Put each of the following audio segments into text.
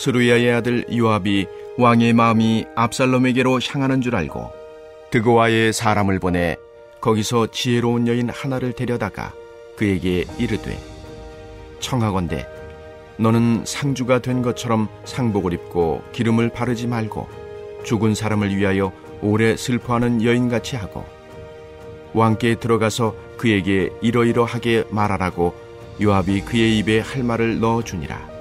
스루야의 아들 요압이 왕의 마음이 압살롬에게로 향하는 줄 알고 드고아의 사람을 보내 거기서 지혜로운 여인 하나를 데려다가 그에게 이르되 청하건대 너는 상주가 된 것처럼 상복을 입고 기름을 바르지 말고 죽은 사람을 위하여 오래 슬퍼하는 여인같이 하고 왕께 들어가서 그에게 이러이러하게 말하라고 요압이 그의 입에 할 말을 넣어주니라.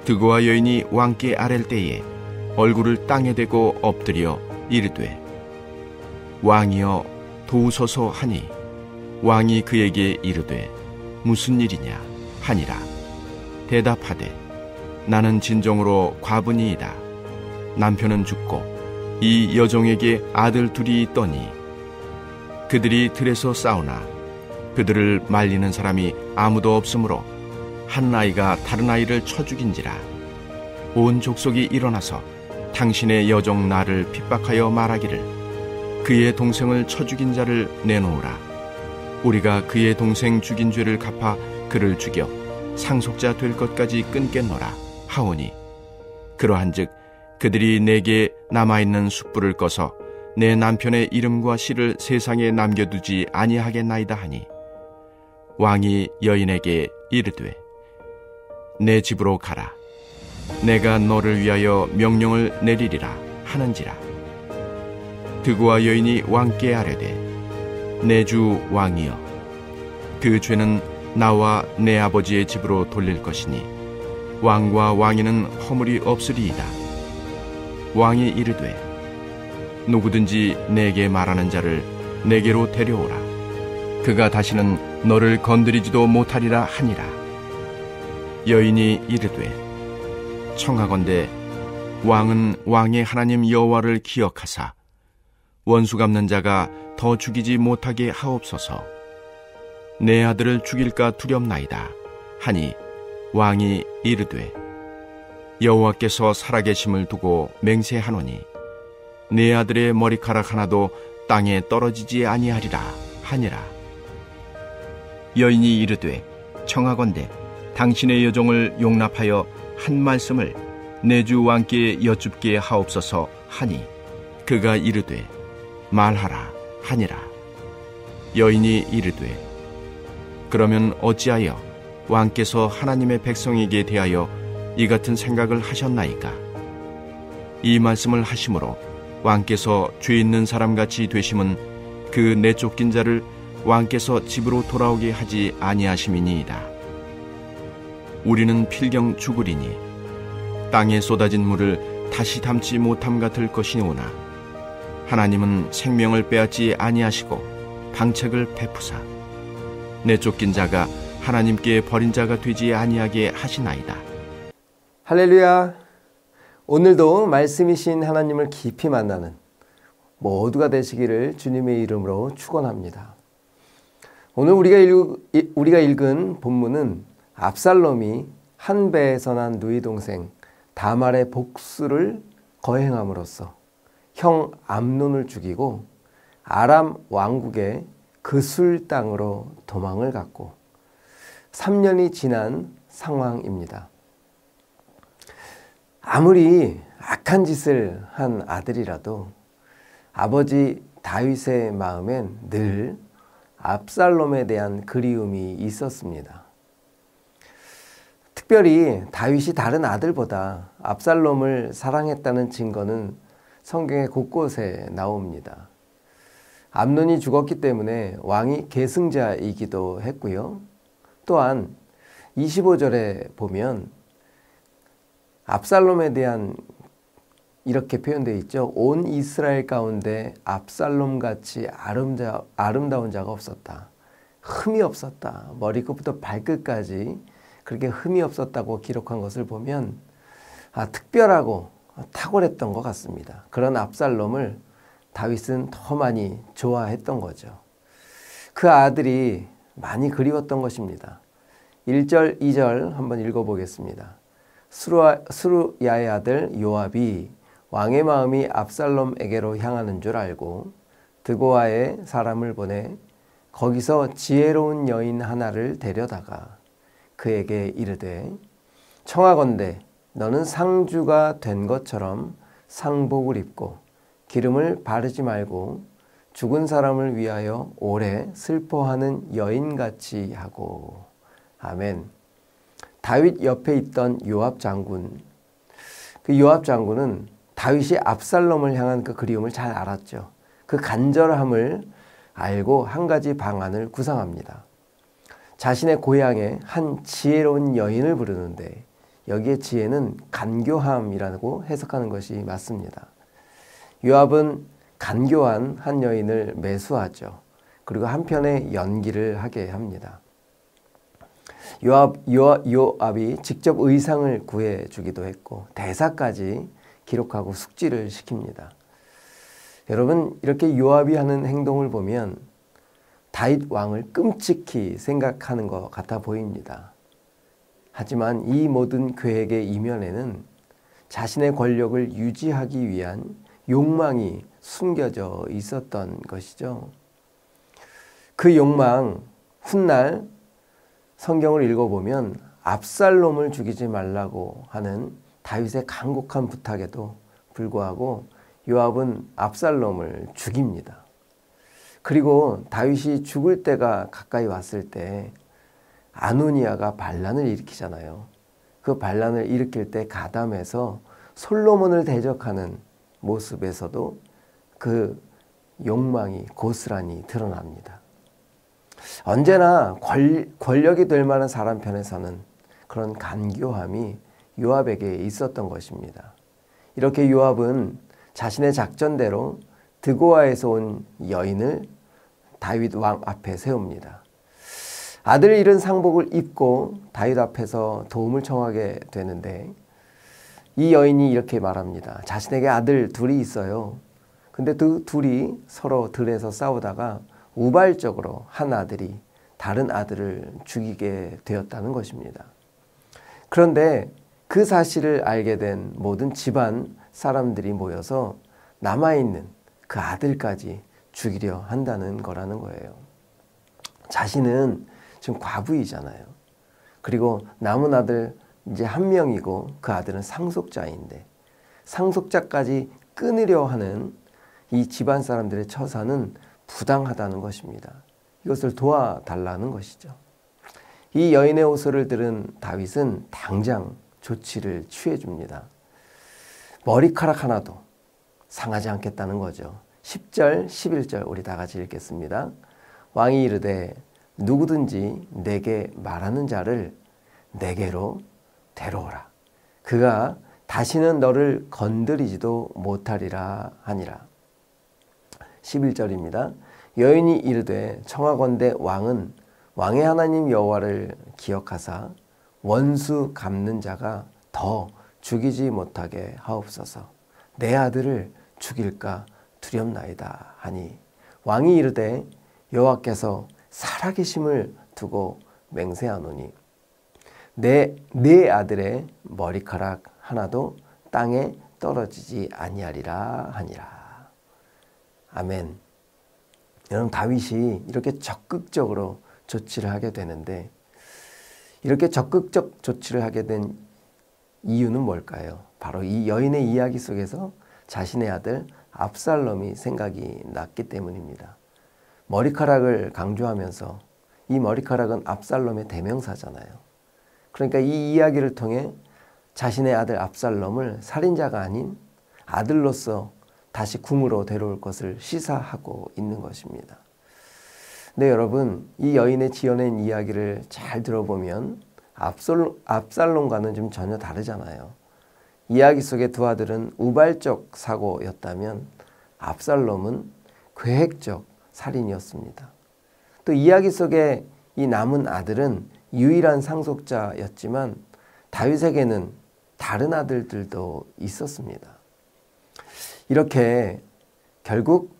드고아 여인이 왕께 아랠 때에 얼굴을 땅에 대고 엎드려 이르되 왕이여 도우소서 하니 왕이 그에게 이르되 무슨 일이냐 하니라. 대답하되 나는 진정으로 과부니이다. 남편은 죽고 이 여종에게 아들 둘이 있더니 그들이 들에서 싸우나 그들을 말리는 사람이 아무도 없으므로 한 아이가 다른 아이를 쳐 죽인지라. 온 족속이 일어나서 당신의 여종 나를 핍박하여 말하기를 그의 동생을 쳐 죽인 자를 내놓으라. 우리가 그의 동생 죽인 죄를 갚아 그를 죽여 상속자 될 것까지 끊겠노라 하오니 그러한즉 그들이 내게 남아있는 숯불을 꺼서 내 남편의 이름과 씨를 세상에 남겨두지 아니하겠나이다 하니 왕이 여인에게 이르되 내 집으로 가라. 내가 너를 위하여 명령을 내리리라 하는지라. 드고아 여인이 왕께 아뢰되 내 주 왕이여 그 죄는 나와 내 아버지의 집으로 돌릴 것이니 왕과 왕위는 허물이 없으리이다. 왕이 이르되 누구든지 내게 말하는 자를 내게로 데려오라. 그가 다시는 너를 건드리지도 못하리라 하니라. 여인이 이르되 청하건대 왕은 왕의 하나님 여호와를 기억하사 원수 갚는 자가 더 죽이지 못하게 하옵소서. 내 아들을 죽일까 두렵나이다 하니 왕이 이르되 여호와께서 살아계심을 두고 맹세하노니 내 아들의 머리카락 하나도 땅에 떨어지지 아니하리라 하니라. 여인이 이르되 청하건대 당신의 여종을 용납하여 한 말씀을 내 주 왕께 여쭙게 하옵소서 하니 그가 이르되 말하라 하니라. 여인이 이르되 그러면 어찌하여 왕께서 하나님의 백성에게 대하여 이 같은 생각을 하셨나이까? 이 말씀을 하심으로 왕께서 죄 있는 사람같이 되심은 그 내쫓긴 자를 왕께서 집으로 돌아오게 하지 아니하심이니이다. 우리는 필경 죽으리니 땅에 쏟아진 물을 다시 담지 못함 같을 것이오나 하나님은 생명을 빼앗지 아니하시고 방책을 베푸사 내쫓긴 자가 하나님께 버린 자가 되지 아니하게 하시나이다. 할렐루야. 오늘도 말씀이신 하나님을 깊이 만나는 모두가 되시기를 주님의 이름으로 축원합니다. 오늘 우리가 읽은 본문은 압살롬이 한 배에서 난 누이 동생 다말의 복수를 거행함으로써 형 암논을 죽이고 아람 왕국의 그술 땅으로 도망을 갔고 3년이 지난 상황입니다. 아무리 악한 짓을 한 아들이라도 아버지 다윗의 마음엔 늘 압살롬에 대한 그리움이 있었습니다. 특별히 다윗이 다른 아들보다 압살롬을 사랑했다는 증거는 성경의 곳곳에 나옵니다. 암논이 죽었기 때문에 왕이 계승자이기도 했고요. 또한 25절에 보면 압살롬에 대한 이렇게 표현되어 있죠. 온 이스라엘 가운데 압살롬같이 아름다운 자가 없었다. 흠이 없었다. 머리끝부터 발끝까지 그렇게 흠이 없었다고 기록한 것을 보면 특별하고 탁월했던 것 같습니다. 그런 압살롬을 다윗은 더 많이 좋아했던 거죠. 그 아들이 많이 그리웠던 것입니다. 1절, 2절 한번 읽어보겠습니다. 스루야의 아들 요압이 왕의 마음이 압살롬에게로 향하는 줄 알고 드고아의 사람을 보내 거기서 지혜로운 여인 하나를 데려다가 그에게 이르되 청하건대 너는 상주가 된 것처럼 상복을 입고 기름을 바르지 말고 죽은 사람을 위하여 오래 슬퍼하는 여인같이 하고. 아멘. 다윗 옆에 있던 요압 장군, 그 요압 장군은 다윗이 압살롬을 향한 그 그리움을 잘 알았죠. 그 간절함을 알고 한 가지 방안을 구상합니다. 자신의 고향에 한 지혜로운 여인을 부르는데 여기에 지혜는 간교함이라고 해석하는 것이 맞습니다. 요압은 간교한 한 여인을 매수하죠. 그리고 한편에 연기를 하게 합니다. 요압이 직접 의상을 구해주기도 했고 대사까지 기록하고 숙지를 시킵니다. 여러분, 이렇게 요압이 하는 행동을 보면 다윗 왕을 끔찍히 생각하는 것 같아 보입니다. 하지만 이 모든 계획의 이면에는 자신의 권력을 유지하기 위한 욕망이 숨겨져 있었던 것이죠. 그 욕망, 훗날 성경을 읽어보면 압살롬을 죽이지 말라고 하는 다윗의 간곡한 부탁에도 불구하고 요압은 압살롬을 죽입니다. 그리고 다윗이 죽을 때가 가까이 왔을 때 아노니아가 반란을 일으키잖아요. 그 반란을 일으킬 때 가담해서 솔로몬을 대적하는 모습에서도 그 욕망이 고스란히 드러납니다. 언제나 권력이 될 만한 사람 편에서는 그런 간교함이 요압에게 있었던 것입니다. 이렇게 요압은 자신의 작전대로 드고아에서 온 여인을 다윗 왕 앞에 세웁니다. 아들을 잃은 상복을 입고 다윗 앞에서 도움을 청하게 되는데 이 여인이 이렇게 말합니다. 자신에게 아들 둘이 있어요. 근데 그 둘이 서로 들에서 싸우다가 우발적으로 한 아들이 다른 아들을 죽이게 되었다는 것입니다. 그런데 그 사실을 알게 된 모든 집안 사람들이 모여서 남아있는 그 아들까지 죽이려 한다는 거라는 거예요. 자신은 지금 과부이잖아요. 그리고 남은 아들 이제 한 명이고 그 아들은 상속자인데 상속자까지 끊으려 하는 이 집안 사람들의 처사는 부당하다는 것입니다. 이것을 도와달라는 것이죠. 이 여인의 호소를 들은 다윗은 당장 조치를 취해줍니다. 머리카락 하나도 상하지 않겠다는 거죠. 10절, 11절 우리 다 같이 읽겠습니다. 왕이 이르되 누구든지 내게 말하는 자를 내게로 데려오라. 그가 다시는 너를 건드리지도 못하리라 하니라. 11절입니다. 여인이 이르되 청하건대 왕은 왕의 하나님 여호와를 기억하사 원수 갚는 자가 더 죽이지 못하게 하옵소서. 내 아들을 죽일까 두렵나이다 하니 왕이 이르되 여호와께서 살아계심을 두고 맹세하노니 내 아들의 머리카락 하나도 땅에 떨어지지 아니하리라 하니라. 아멘. 여러분, 다윗이 이렇게 적극적으로 조치를 하게 되는데 이렇게 적극적 조치를 하게 된 이유는 뭘까요? 바로 이 여인의 이야기 속에서 자신의 아들 압살롬이 생각이 났기 때문입니다. 머리카락을 강조하면서 이 머리카락은 압살롬의 대명사잖아요. 그러니까 이 이야기를 통해 자신의 아들 압살롬을 살인자가 아닌 아들로서 다시 궁으로 데려올 것을 시사하고 있는 것입니다. 네, 여러분, 이 여인의 지어낸 이야기를 잘 들어보면 압살롬과는 좀 전혀 다르잖아요. 이야기 속의 두 아들은 우발적 사고였다면 압살롬은 계획적 살인이었습니다. 또 이야기 속의 이 남은 아들은 유일한 상속자였지만 다윗에게는 다른 아들들도 있었습니다. 이렇게 결국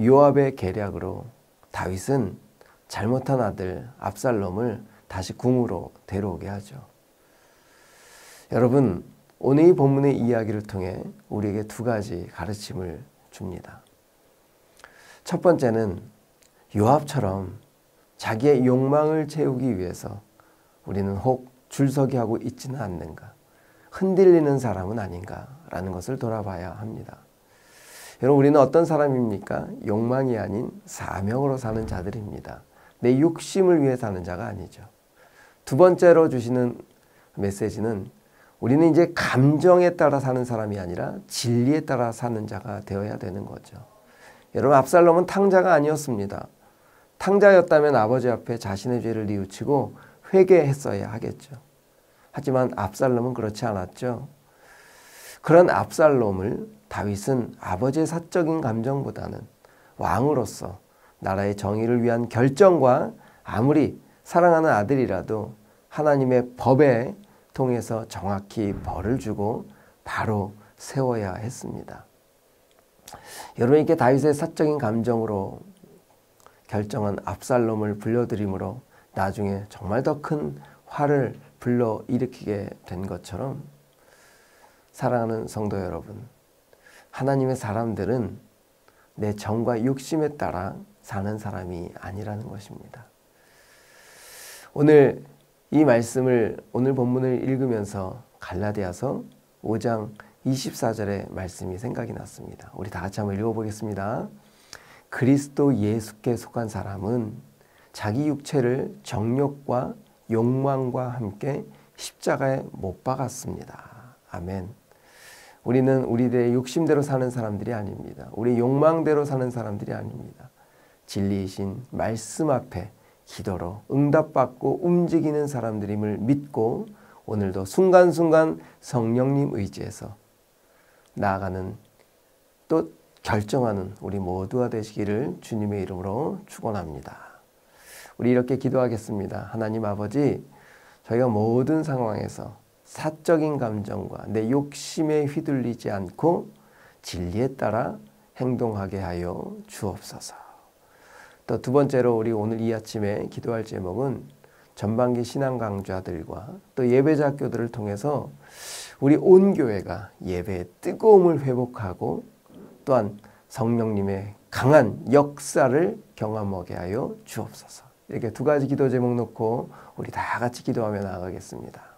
요압의 계략으로 다윗은 잘못한 아들 압살롬을 다시 궁으로 데려오게 하죠. 여러분, 오늘 이 본문의 이야기를 통해 우리에게 두 가지 가르침을 줍니다. 첫 번째는 요압처럼 자기의 욕망을 채우기 위해서 우리는 혹 줄서기 하고 있지는 않는가. 흔들리는 사람은 아닌가라는 것을 돌아봐야 합니다. 여러분, 우리는 어떤 사람입니까? 욕망이 아닌 사명으로 사는 자들입니다. 내 욕심을 위해 사는 자가 아니죠. 두 번째로 주시는 메시지는 우리는 이제 감정에 따라 사는 사람이 아니라 진리에 따라 사는 자가 되어야 되는 거죠. 여러분, 압살롬은 탕자가 아니었습니다. 탕자였다면 아버지 앞에 자신의 죄를 뉘우치고 회개했어야 하겠죠. 하지만 압살롬은 그렇지 않았죠. 그런 압살롬을 다윗은 아버지의 사적인 감정보다는 왕으로서 나라의 정의를 위한 결정과 아무리 사랑하는 아들이라도 하나님의 법에 통해서 정확히 벌을 주고 바로 세워야 했습니다. 여러분께 다윗의 사적인 감정으로 결정한 압살롬을 불러들임으로 나중에 정말 더 큰 화를 불러일으키게 된 것처럼 사랑하는 성도 여러분, 하나님의 사람들은 내 정과 욕심에 따라 사는 사람이 아니라는 것입니다. 오늘 이 말씀을 오늘 본문을 읽으면서 갈라디아서 5장 24절의 말씀이 생각이 났습니다. 우리 다 같이 한번 읽어보겠습니다. 그리스도 예수께 속한 사람은 자기 육체를 정욕과 욕망과 함께 십자가에 못 박았습니다. 아멘. 우리는 우리들의 욕심대로 사는 사람들이 아닙니다. 우리 욕망대로 사는 사람들이 아닙니다. 진리이신 말씀 앞에 기도로 응답받고 움직이는 사람들임을 믿고 오늘도 순간순간 성령님 의지해서 나아가는 또 결정하는 우리 모두가 되시기를 주님의 이름으로 축원합니다. 우리 이렇게 기도하겠습니다. 하나님 아버지, 저희가 모든 상황에서 사적인 감정과 내 욕심에 휘둘리지 않고 진리에 따라 행동하게 하여 주옵소서. 또 두 번째로 우리 오늘 이 아침에 기도할 제목은 전반기 신앙 강좌들과 또 예배자 학교들을 통해서 우리 온 교회가 예배의 뜨거움을 회복하고 또한 성령님의 강한 역사를 경험하게 하여 주옵소서. 이렇게 두 가지 기도 제목 놓고 우리 다 같이 기도하며 나아가겠습니다.